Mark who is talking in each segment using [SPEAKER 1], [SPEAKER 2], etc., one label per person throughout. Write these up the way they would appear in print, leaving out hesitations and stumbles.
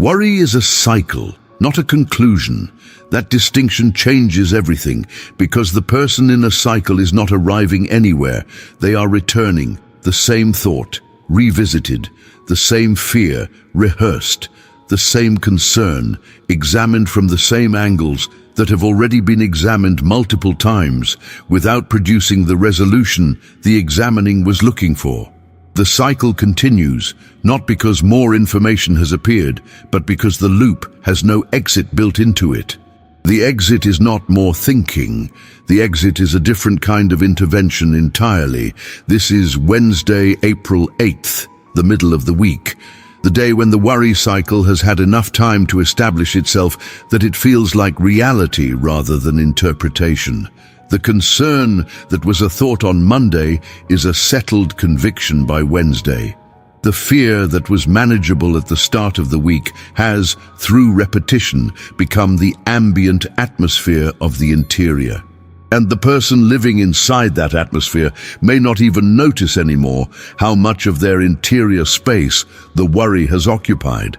[SPEAKER 1] Worry is a cycle, not a conclusion. That distinction changes everything, because the person in a cycle is not arriving anywhere. They are returning, the same thought, revisited, the same fear, rehearsed, the same concern, examined from the same angles that have already been examined multiple times, without producing the resolution the examining was looking for. The cycle continues, not because more information has appeared, but because the loop has no exit built into it. The exit is not more thinking. The exit is a different kind of intervention entirely. This is Wednesday, April 8th, the middle of the week, the day when the worry cycle has had enough time to establish itself that it feels like reality rather than interpretation. The concern that was a thought on Monday is a settled conviction by Wednesday. The fear that was manageable at the start of the week has, through repetition, become the ambient atmosphere of the interior. And the person living inside that atmosphere may not even notice anymore how much of their interior space the worry has occupied.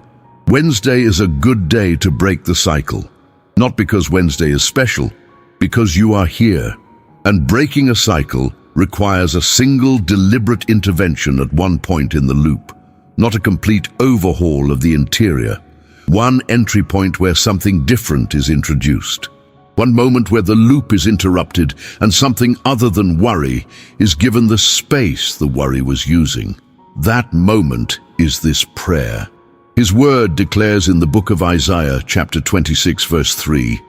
[SPEAKER 1] Wednesday is a good day to break the cycle. Not because Wednesday is special, because you are here. And breaking a cycle requires a single deliberate intervention at one point in the loop, not a complete overhaul of the interior. One entry point where something different is introduced. One moment where the loop is interrupted and something other than worry is given the space the worry was using. That moment is this prayer. His word declares in the book of Isaiah, chapter 26, verse 3,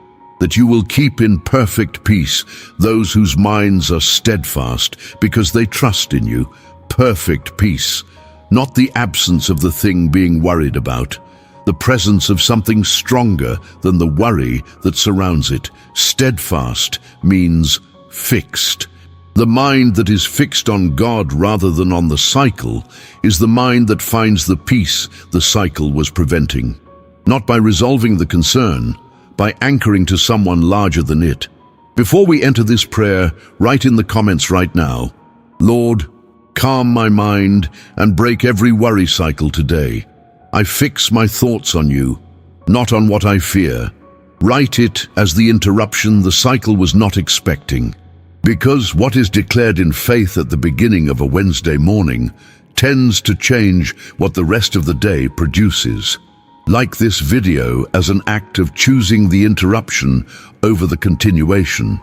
[SPEAKER 1] that you will keep in perfect peace those whose minds are steadfast because they trust in you. Perfect peace, not the absence of the thing being worried about, the presence of something stronger than the worry that surrounds it. Steadfast means fixed. The mind that is fixed on God rather than on the cycle is the mind that finds the peace the cycle was preventing. Not by resolving the concern, by anchoring to someone larger than it. Before we enter this prayer, write in the comments right now, Lord, calm my mind and break every worry cycle today. I fix my thoughts on you, not on what I fear. Write it as the interruption the cycle was not expecting. Because what is declared in faith at the beginning of a Wednesday morning tends to change what the rest of the day produces. Like this video as an act of choosing the interruption over the continuation.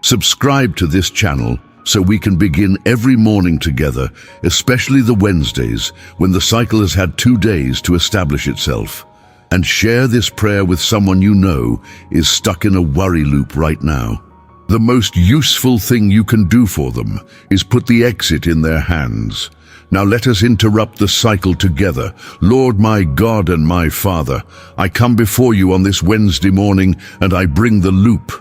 [SPEAKER 1] Subscribe to this channel so we can begin every morning together, especially the Wednesdays when the cycle has had 2 days to establish itself. And share this prayer with someone you know is stuck in a worry loop right now. The most useful thing you can do for them is put the exit in their hands. Now let us interrupt the cycle together. Lord, my God and my Father, I come before you on this Wednesday morning and I bring the loop.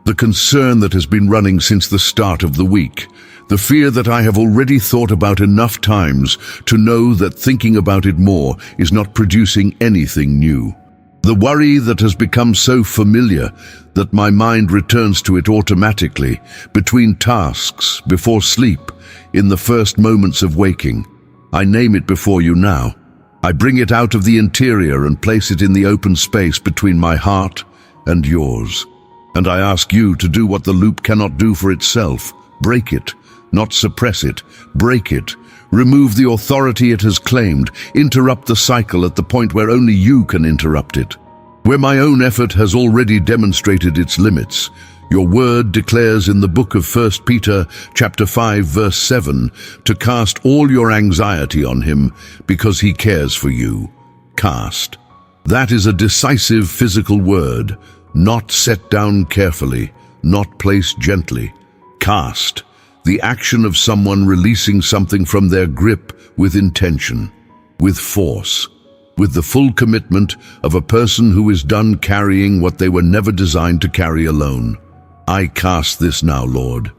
[SPEAKER 1] The concern that has been running since the start of the week. The fear that I have already thought about enough times to know that thinking about it more is not producing anything new. The worry that has become so familiar that my mind returns to it automatically, between tasks, before sleep, in the first moments of waking. I name it before you now. I bring it out of the interior and place it in the open space between my heart and yours. And I ask you to do what the loop cannot do for itself. Break it, not suppress it. Break it. Remove the authority it has claimed. Interrupt the cycle at the point where only you can interrupt it. Where my own effort has already demonstrated its limits. Your word declares in the book of 1 Peter chapter 5 verse 7 to cast all your anxiety on him because he cares for you. Cast. That is a decisive physical word, not set down carefully, not placed gently. Cast. The action of someone releasing something from their grip with intention, with force, with the full commitment of a person who is done carrying what they were never designed to carry alone. I cast this now, Lord.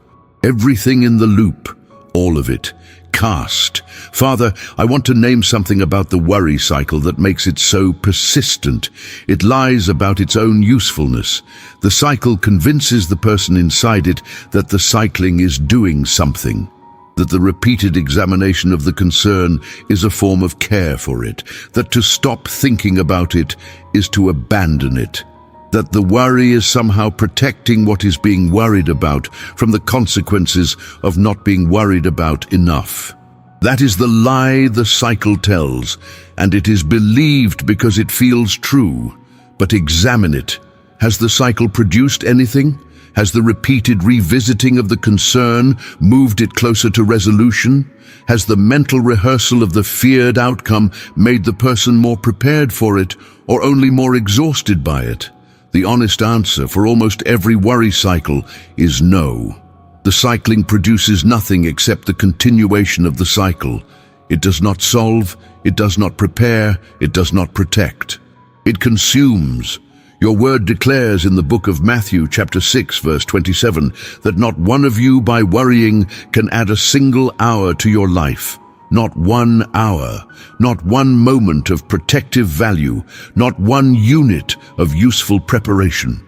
[SPEAKER 1] Everything in the loop, all of it, cast. Father, I want to name something about the worry cycle that makes it so persistent. It lies about its own usefulness. The cycle convinces the person inside it that the cycling is doing something. that the repeated examination of the concern is a form of care for it, that to stop thinking about it is to abandon it, that the worry is somehow protecting what is being worried about from the consequences of not being worried about enough. That is the lie the cycle tells, and it is believed because it feels true. But examine it. Has the cycle produced anything? Has the repeated revisiting of the concern moved it closer to resolution? Has the mental rehearsal of the feared outcome made the person more prepared for it, or only more exhausted by it? The honest answer for almost every worry cycle is no. The cycling produces nothing except the continuation of the cycle. It does not solve, it does not prepare, it does not protect. It consumes. Your word declares in the book of Matthew, chapter 6, verse 27, that not one of you by worrying can add a single hour to your life. Not 1 hour, not one moment of protective value, not one unit of useful preparation.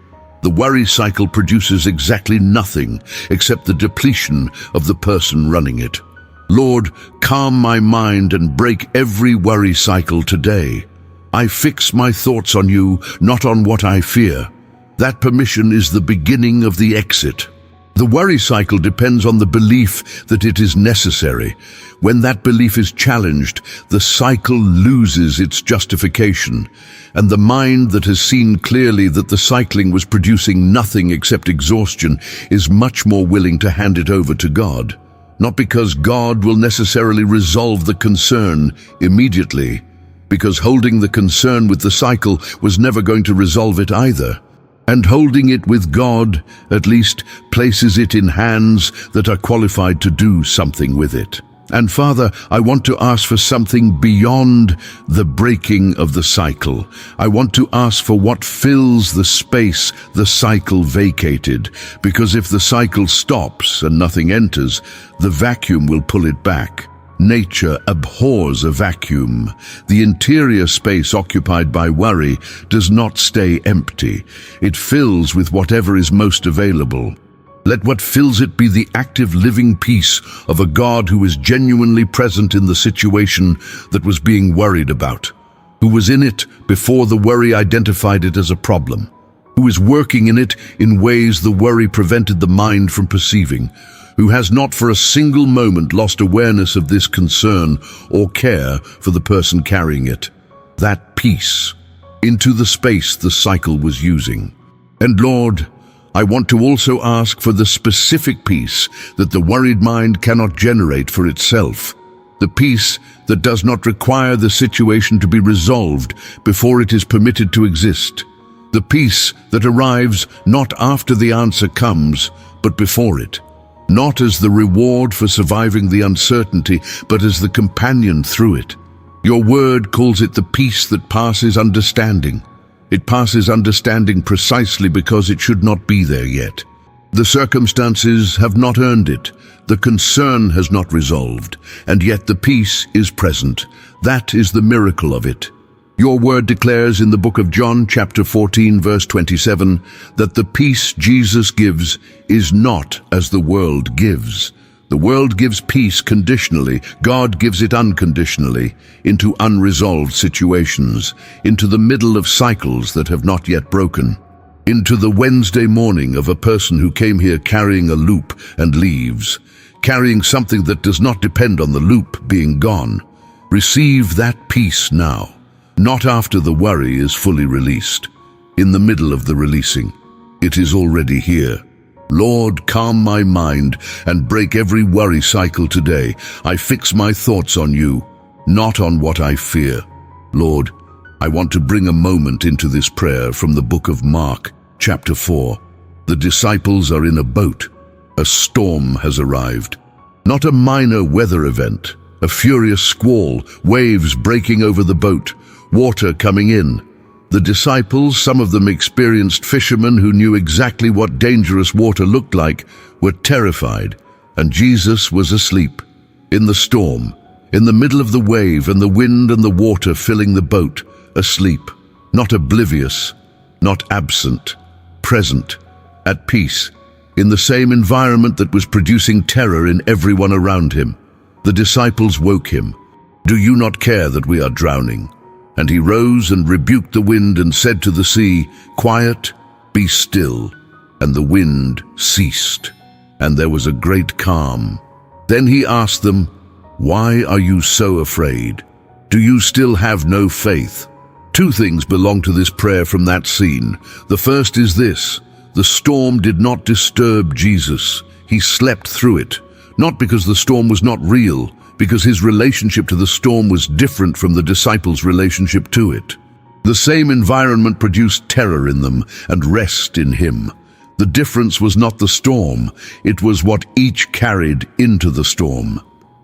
[SPEAKER 1] The worry cycle produces exactly nothing except the depletion of the person running it. Lord, calm my mind and break every worry cycle today. I fix my thoughts on you, not on what I fear. That permission is the beginning of the exit. The worry cycle depends on the belief that it is necessary. When that belief is challenged, the cycle loses its justification, and the mind that has seen clearly that the cycling was producing nothing except exhaustion is much more willing to hand it over to God. Not because God will necessarily resolve the concern immediately, because holding the concern with the cycle was never going to resolve it either. And holding it with God, at least, places it in hands that are qualified to do something with it. And Father, I want to ask for something beyond the breaking of the cycle. I want to ask for what fills the space the cycle vacated, because if the cycle stops and nothing enters, the vacuum will pull it back. Nature abhors a vacuum. The interior space occupied by worry does not stay empty. It fills with whatever is most available. Let what fills it be the active living peace of a God who is genuinely present in the situation that was being worried about, who was in it before the worry identified it as a problem, who is working in it in ways the worry prevented the mind from perceiving, who has not for a single moment lost awareness of this concern or care for the person carrying it. That peace into the space the cycle was using. And Lord, I want to also ask for the specific peace that the worried mind cannot generate for itself. The peace that does not require the situation to be resolved before it is permitted to exist. The peace that arrives not after the answer comes, but before it. Not as the reward for surviving the uncertainty, but as the companion through it. Your word calls it the peace that passes understanding. It passes understanding precisely because it should not be there yet. The circumstances have not earned it. The concern has not resolved, and yet the peace is present. That is the miracle of it. Your word declares in the book of John, chapter 14, verse 27, that the peace Jesus gives is not as the world gives. The world gives peace conditionally. God gives it unconditionally, into unresolved situations, into the middle of cycles that have not yet broken, into the Wednesday morning of a person who came here carrying a loop and leaves, carrying something that does not depend on the loop being gone. Receive that peace now. Not after the worry is fully released. In the middle of the releasing, it is already here. Lord, calm my mind and break every worry cycle today. I fix my thoughts on you, not on what I fear. Lord, I want to bring a moment into this prayer from the book of Mark, chapter 4. The disciples are in a boat. A storm has arrived. Not a minor weather event. A furious squall, waves breaking over the boat, water coming in. The disciples, some of them experienced fishermen who knew exactly what dangerous water looked like, were terrified, and Jesus was asleep, in the storm, in the middle of the wave and the wind and the water filling the boat, asleep, not oblivious, not absent, present, at peace. in the same environment that was producing terror in everyone around him. The disciples woke him. "Do you not care that we are drowning?" And he rose and rebuked the wind and said to the sea, "Quiet, be still." And the wind ceased, and there was a great calm. Then he asked them, "Why are you so afraid? Do you still have no faith?" Two things belong to this prayer from that scene. The first is this: the storm did not disturb Jesus. He slept through it, not because the storm was not real, because his relationship to the storm was different from the disciples' relationship to it. The same environment produced terror in them and rest in him. The difference was not the storm, it was what each carried into the storm.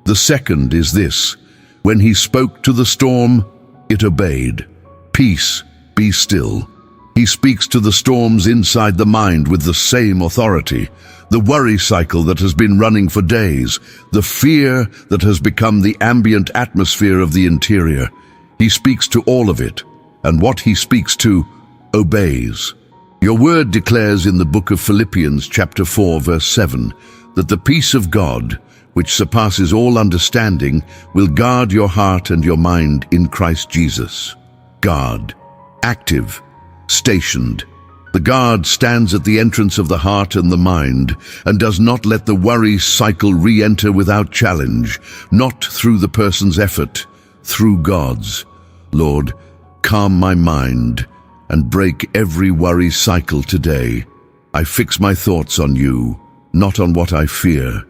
[SPEAKER 1] The second is this: when he spoke to the storm, it obeyed. "Peace, be still." He speaks to the storms inside the mind with the same authority. The worry cycle that has been running for days, the fear that has become the ambient atmosphere of the interior. He speaks to all of it, and what he speaks to obeys. Your word declares in the book of Philippians chapter 4 verse 7 that the peace of God, which surpasses all understanding, will guard your heart and your mind in Christ Jesus. Guard, active, stationed. The guard stands at the entrance of the heart and the mind and does not let the worry cycle re-enter without challenge, not through the person's effort, through God's. Lord, calm my mind and break every worry cycle today. I fix my thoughts on you, not on what I fear.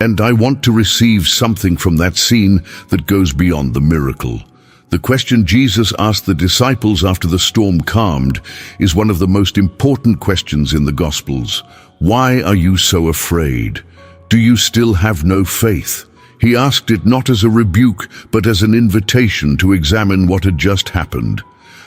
[SPEAKER 1] And I want to receive something from that scene that goes beyond the miracle. The question Jesus asked the disciples after the storm calmed is one of the most important questions in the Gospels. Why are you so afraid? Do you still have no faith? He asked it not as a rebuke, but as an invitation to examine what had just happened.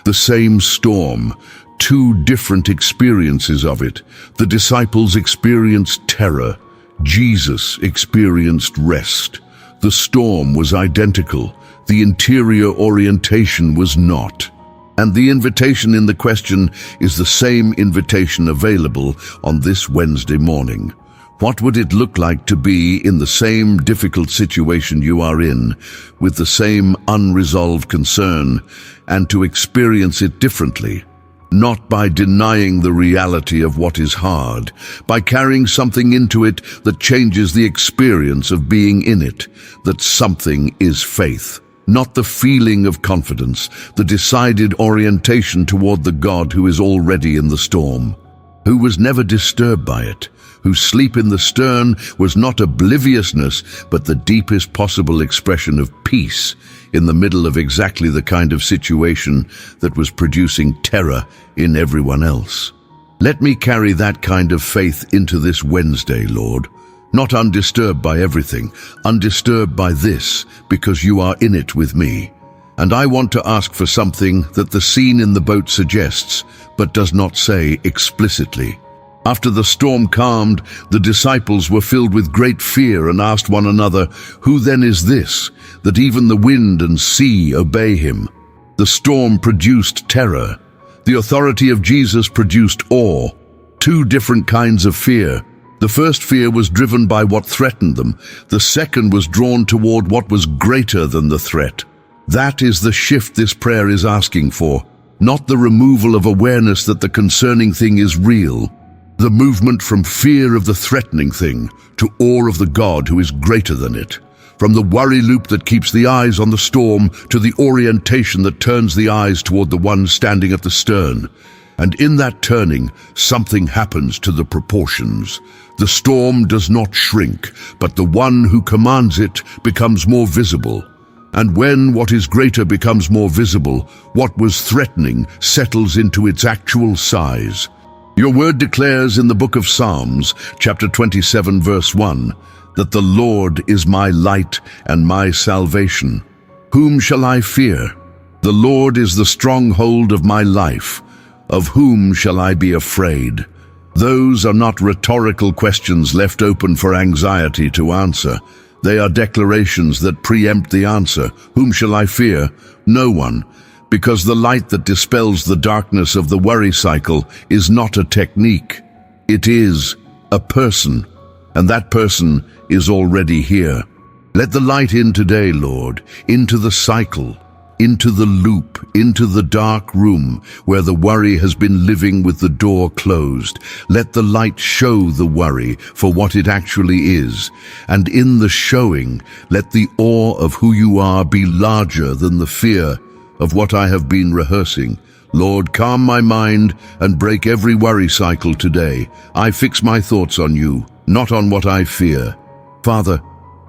[SPEAKER 1] The same storm, two different experiences of it. The disciples experienced terror. Jesus experienced rest. The storm was identical. The interior orientation was not. And the invitation in the question is the same invitation available on this Wednesday morning. What would it look like to be in the same difficult situation you are in, with the same unresolved concern, and to experience it differently? Not by denying the reality of what is hard, by carrying something into it that changes the experience of being in it, that something is faith. Not the feeling of confidence, the decided orientation toward the God who is already in the storm, who was never disturbed by it, whose sleep in the stern was not obliviousness, but the deepest possible expression of peace in the middle of exactly the kind of situation that was producing terror in everyone else. Let me carry that kind of faith into this Wednesday, Lord. Not undisturbed by everything, undisturbed by this, because you are in it with me. And I want to ask for something that the scene in the boat suggests, but does not say explicitly. After the storm calmed, the disciples were filled with great fear and asked one another, "Who then is this, that even the wind and sea obey him?" The storm produced terror. The authority of Jesus produced awe. Two different kinds of fear. The first fear was driven by what threatened them. The second was drawn toward what was greater than the threat. That is the shift this prayer is asking for, not the removal of awareness that the concerning thing is real. The movement from fear of the threatening thing to awe of the God who is greater than it. From the worry loop that keeps the eyes on the storm to the orientation that turns the eyes toward the one standing at the stern. And in that turning, something happens to the proportions. The storm does not shrink, but the one who commands it becomes more visible. And when what is greater becomes more visible, what was threatening settles into its actual size. Your word declares in the book of Psalms, chapter 27, verse 1, that the Lord is my light and my salvation. Whom shall I fear? The Lord is the stronghold of my life. Of whom shall I be afraid? Those are not rhetorical questions left open for anxiety to answer. They are declarations that preempt the answer. Whom shall I fear? No one. Because the light that dispels the darkness of the worry cycle is not a technique. It is a person, and that person is already here. Let the light in today, Lord, into the cycle, into the loop, into the dark room where the worry has been living with the door closed. Let the light show the worry for what it actually is, and in the showing, let the awe of who you are be larger than the fear of what I have been rehearsing. Lord, calm my mind and break every worry cycle today. I fix my thoughts on you, not on what I fear. Father,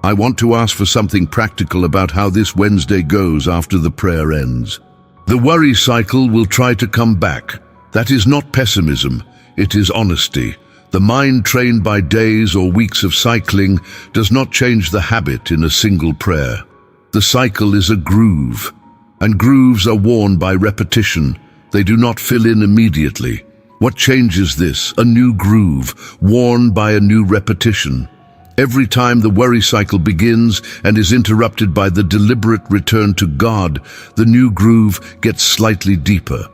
[SPEAKER 1] I want to ask for something practical about how this Wednesday goes after the prayer ends. The worry cycle will try to come back. That is not pessimism, it is honesty. The mind trained by days or weeks of cycling does not change the habit in a single prayer. The cycle is a groove, and grooves are worn by repetition. They do not fill in immediately. What changes this? A new groove, worn by a new repetition. Every time the worry cycle begins and is interrupted by the deliberate return to God, the new groove gets slightly deeper.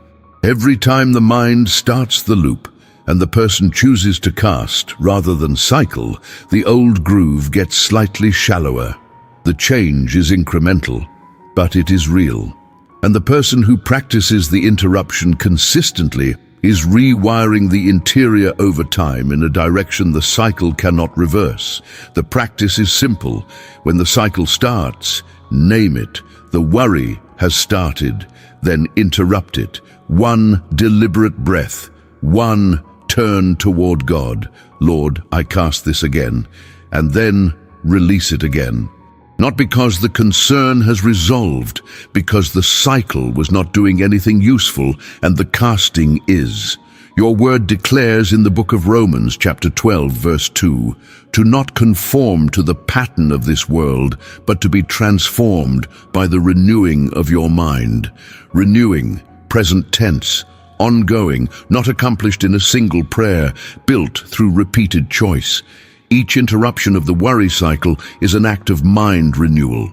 [SPEAKER 1] Every time the mind starts the loop and the person chooses to cast rather than cycle, the old groove gets slightly shallower. The change is incremental, but it is real. And the person who practices the interruption consistently is rewiring the interior over time in a direction the cycle cannot reverse. The practice is simple. When the cycle starts, name it. The worry has started. Then interrupt it. One deliberate breath. One turn toward God. Lord, I cast this again. And then release it again. Not because the concern has resolved, because the cycle was not doing anything useful and the casting is. Your word declares in the book of Romans, chapter 12, verse 2, to not conform to the pattern of this world, but to be transformed by the renewing of your mind. Renewing, present tense, ongoing, not accomplished in a single prayer, built through repeated choice. Each interruption of the worry cycle is an act of mind renewal.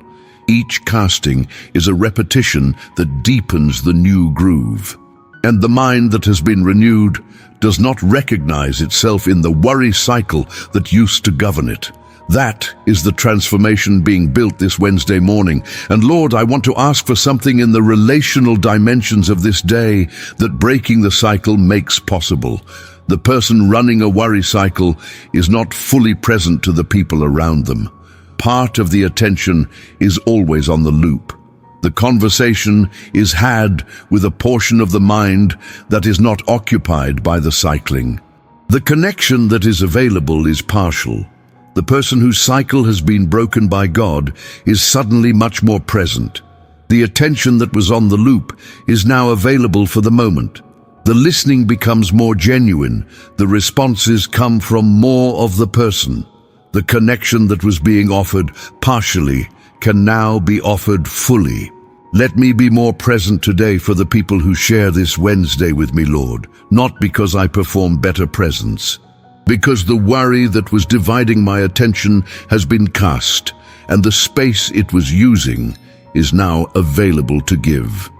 [SPEAKER 1] Each casting is a repetition that deepens the new groove. And the mind that has been renewed does not recognize itself in the worry cycle that used to govern it. That is the transformation being built this Wednesday morning. And Lord, I want to ask for something in the relational dimensions of this day that breaking the cycle makes possible. The person running a worry cycle is not fully present to the people around them. Part of the attention is always on the loop. The conversation is had with a portion of the mind that is not occupied by the cycling. The connection that is available is partial. The person whose cycle has been broken by God is suddenly much more present. The attention that was on the loop is now available for the moment. The listening becomes more genuine. The responses come from more of the person. The connection that was being offered partially can now be offered fully. Let me be more present today for the people who share this Wednesday with me, Lord, not because I perform better presence, because the worry that was dividing my attention has been cast, and the space it was using is now available to give.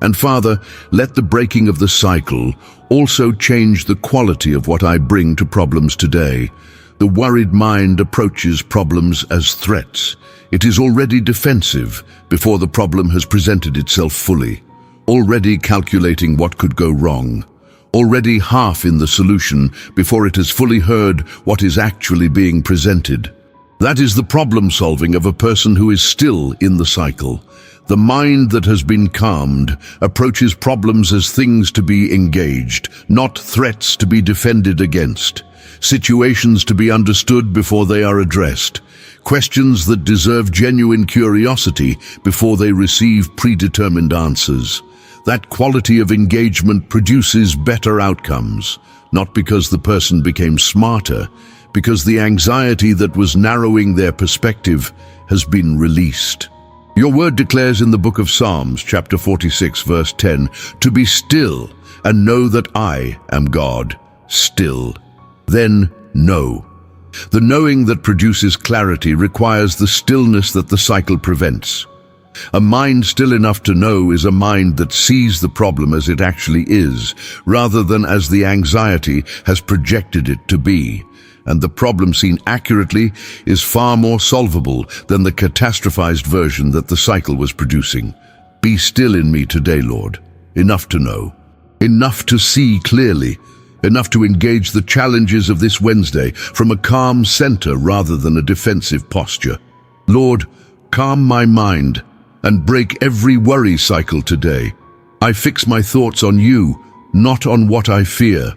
[SPEAKER 1] And Father, let the breaking of the cycle also change the quality of what I bring to problems today. The worried mind approaches problems as threats. It is already defensive before the problem has presented itself fully, already calculating what could go wrong, already half in the solution before it has fully heard what is actually being presented. That is the problem solving of a person who is still in the cycle. The mind that has been calmed approaches problems as things to be engaged, not threats to be defended against, situations to be understood before they are addressed, questions that deserve genuine curiosity before they receive predetermined answers. That quality of engagement produces better outcomes, not because the person became smarter, because the anxiety that was narrowing their perspective has been released. Your word declares in the book of Psalms, chapter 46, verse 10, to be still and know that I am God. Still. Then know. The knowing that produces clarity requires the stillness that the cycle prevents. A mind still enough to know is a mind that sees the problem as it actually is, rather than as the anxiety has projected it to be. and the problem seen accurately is far more solvable than the catastrophized version that the cycle was producing. Be still in me today, Lord. Enough to know, enough to see clearly, enough to engage the challenges of this Wednesday from a calm center rather than a defensive posture. Lord, calm my mind and break every worry cycle today. I fix my thoughts on you, not on what I fear.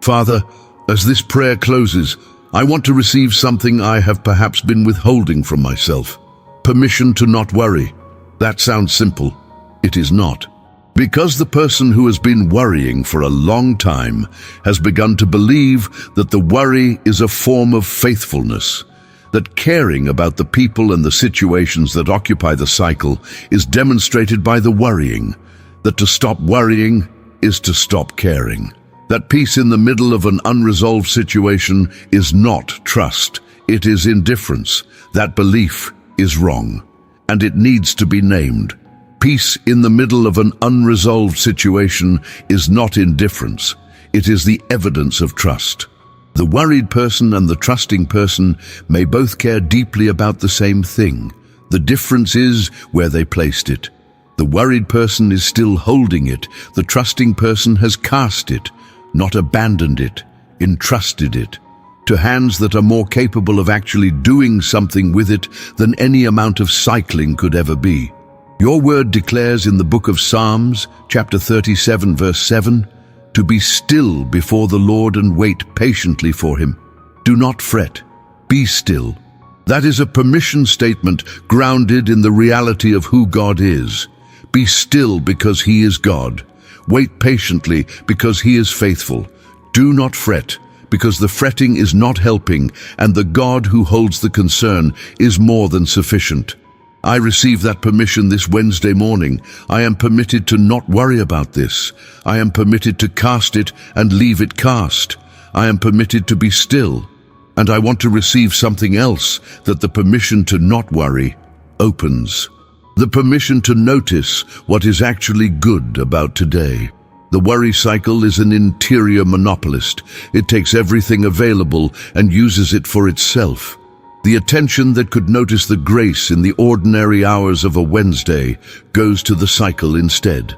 [SPEAKER 1] Father, as this prayer closes, I want to receive something I have perhaps been withholding from myself. Permission to not worry. That sounds simple. It is not. Because the person who has been worrying for a long time has begun to believe that the worry is a form of faithfulness, that caring about the people and the situations that occupy the cycle is demonstrated by the worrying, that to stop worrying is to stop caring. That peace in the middle of an unresolved situation is not trust, it is indifference. That belief is wrong, and it needs to be named. Peace in the middle of an unresolved situation is not indifference, it is the evidence of trust. The worried person and the trusting person may both care deeply about the same thing. The difference is where they placed it. The worried person is still holding it, the trusting person has cast it, not abandoned it, entrusted it, to hands that are more capable of actually doing something with it than any amount of cycling could ever be. Your word declares in the book of Psalms, chapter 37, verse 7, to be still before the Lord and wait patiently for him. Do not fret, be still. That is a permission statement grounded in the reality of who God is. Be still because he is God. Wait patiently because he is faithful. Do not fret, because the fretting is not helping, and the God who holds the concern is more than sufficient. I receive that permission this Wednesday morning. I am permitted to not worry about this. I am permitted to cast it and leave it cast. I am permitted to be still. And I want to receive something else that the permission to not worry opens. The permission to notice what is actually good about today. The worry cycle is an interior monopolist. It takes everything available and uses it for itself. The attention that could notice the grace in the ordinary hours of a Wednesday goes to the cycle instead.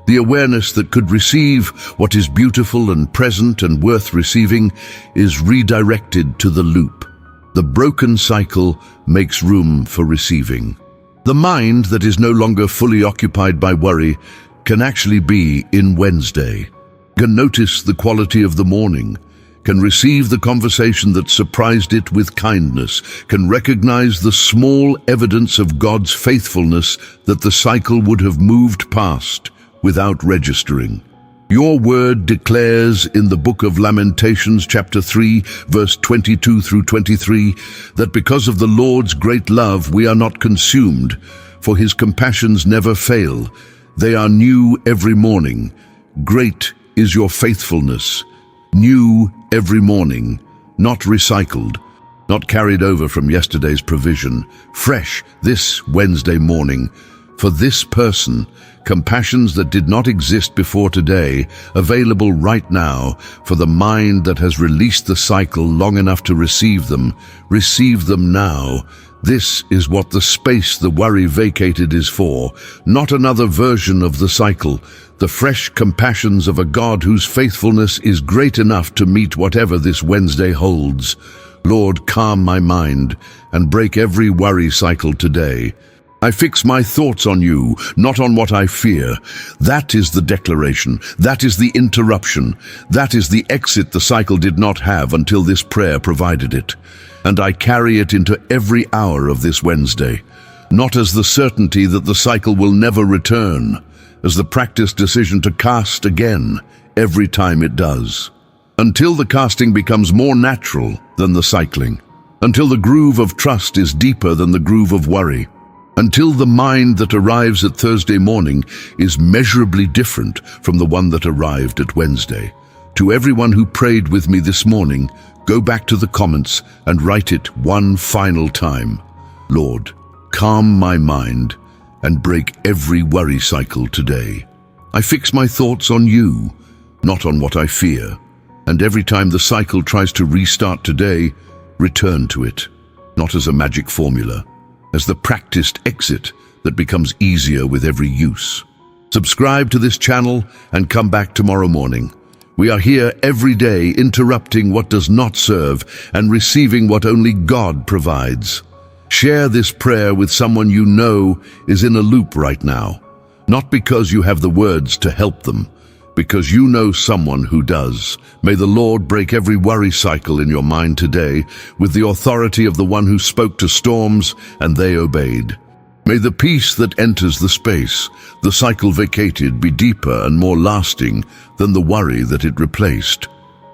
[SPEAKER 1] The awareness that could receive what is beautiful and present and worth receiving is redirected to the loop. The broken cycle makes room for receiving. The mind that is no longer fully occupied by worry can actually be in Wednesday, can notice the quality of the morning, can receive the conversation that surprised it with kindness, can recognize the small evidence of God's faithfulness that the cycle would have moved past without registering. Your word declares in the book of Lamentations, chapter 3, verse 22 through 23, that because of the Lord's great love we are not consumed, for his compassions never fail. They are new every morning. Great is your faithfulness. New every morning, not recycled, not carried over from yesterday's provision. Fresh this Wednesday morning. For this person, compassions that did not exist before today, available right now for the mind that has released the cycle long enough to receive them. Receive them now. This is what the space the worry vacated is for, not another version of the cycle. The fresh compassions of a God whose faithfulness is great enough to meet whatever this Wednesday holds. Lord, calm my mind and break every worry cycle today. I fix my thoughts on you, not on what I fear. That is the declaration. That is the interruption. That is the exit the cycle did not have until this prayer provided it. And I carry it into every hour of this Wednesday, not as the certainty that the cycle will never return, as the practiced decision to cast again every time it does. Until the casting becomes more natural than the cycling. Until the groove of trust is deeper than the groove of worry. Until the mind that arrives at Thursday morning is measurably different from the one that arrived at Wednesday. To everyone who prayed with me this morning, go back to the comments and write it one final time. Lord, calm my mind and break every worry cycle today. I fix my thoughts on you, not on what I fear. And every time the cycle tries to restart today, return to it, not as a magic formula, as the practiced exit that becomes easier with every use. Subscribe to this channel and come back tomorrow morning. We are here every day interrupting what does not serve and receiving what only God provides. Share this prayer with someone you know is in a loop right now, not because you have the words to help them, because you know someone who does. May the Lord break every worry cycle in your mind today with the authority of the one who spoke to storms and they obeyed. May the peace that enters the space, the cycle vacated, be deeper and more lasting than the worry that it replaced.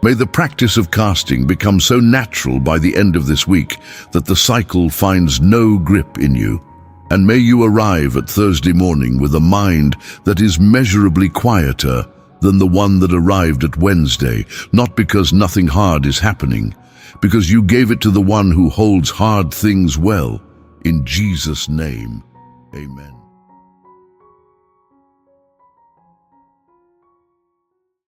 [SPEAKER 1] May the practice of casting become so natural by the end of this week that the cycle finds no grip in you. And may you arrive at Thursday morning with a mind that is measurably quieter than the one that arrived at Wednesday, not because nothing hard is happening, because you gave it to the one who holds hard things well. In Jesus' name, amen.